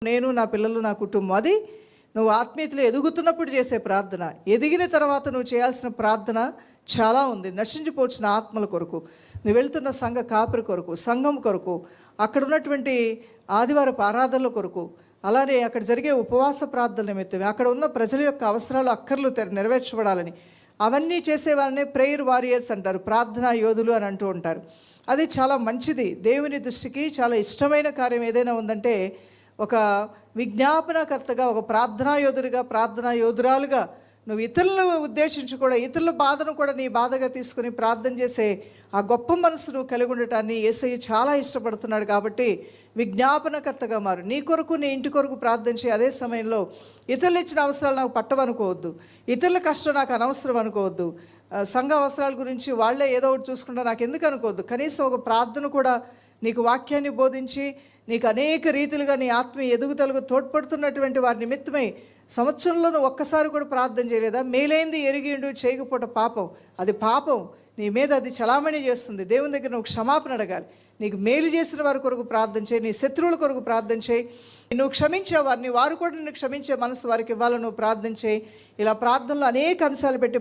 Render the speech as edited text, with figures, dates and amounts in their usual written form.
నేను, నా పిల్లలు, నా కుటుంబం. అది నువ్వు ఆత్మీయతలో ఎదుగుతున్నప్పుడు చేసే ప్రార్థన. ఎదిగిన తర్వాత నువ్వు చేయాల్సిన ప్రార్థన చాలా ఉంది. నశించిపోవచ్చిన ఆత్మల కొరకు, నువ్వు వెళ్తున్న సంఘ కాపరి కొరకు, సంఘం కొరకు, అక్కడ ఉన్నటువంటి ఆదివారపు ఆరాధనల కొరకు, అలానే అక్కడ జరిగే ఉపవాస ప్రార్థన నిమిత్తమే, అక్కడ ఉన్న ప్రజల యొక్క అవసరాలు అక్కర్లు నెరవేర్చబడాలని, అవన్నీ చేసే వాళ్ళనే ప్రేయర్ వారియర్స్ అంటారు, ప్రార్థనా యోధులు అని అంటూ ఉంటారు. అది చాలా మంచిది. దేవుని దృష్టికి చాలా ఇష్టమైన కార్యం ఏదైనా ఉందంటే ఒక విజ్ఞాపనకర్తగా, ఒక ప్రార్థనా యోధుడిగా, ప్రార్థనా యోధురాలుగా నువ్వు ఇతరులను ఉద్దేశించి కూడా, ఇతరుల బాధను కూడా నీ బాధగా తీసుకుని ప్రార్థన చేసే ఆ గొప్ప మనసు నువ్వు కలిగి ఉండటాన్ని యేసయ్య చాలా ఇష్టపడుతున్నాడు. కాబట్టి విజ్ఞాపనకర్తగా మారు. నీ కొరకు, నీ ఇంటి కొరకు ప్రార్థన చేయి. అదే సమయంలో ఇతరులు ఇచ్చిన అవసరాలు నాకు పట్టవనుకోవద్దు, ఇతరుల కష్టం నాకు అనవసరం అనుకోవద్దు, సంఘ అవసరాల గురించి వాళ్ళే ఏదో ఒకటి చూసుకుంటా నాకు ఎందుకు అనుకోవద్దు. కనీసం ఒక ప్రార్థన కూడా నీకు వాక్యాన్ని బోధించి నీకు అనేక రీతిలుగా నీ ఆత్మీయ ఎదుగుదలకు తోడ్పడుతున్నటువంటి వారి నిమిత్తమై సంవత్సరంలో నువ్వు ఒక్కసారి కూడా ప్రార్థన చేయలేదా? మేలైంది ఎరిగిండు చేయకపోట పాపం, అది పాపం, నీ మీద అది చలామణి చేస్తుంది. దేవుని దగ్గర నువ్వు క్షమాపణ అడగాలి. నీకు మేలు చేసిన వారి కొరకు ప్రార్థన చేయి, నీ శత్రువుల కొరకు ప్రార్థన చేయి, నువ్వు క్షమించే వారిని, వారు కూడా నిన్ను క్షమించే మనసు వారికి ఇవ్వాలని నువ్వు ప్రార్థన చేయి. ఇలా ప్రార్థనలో అనేక అంశాలు పెట్టి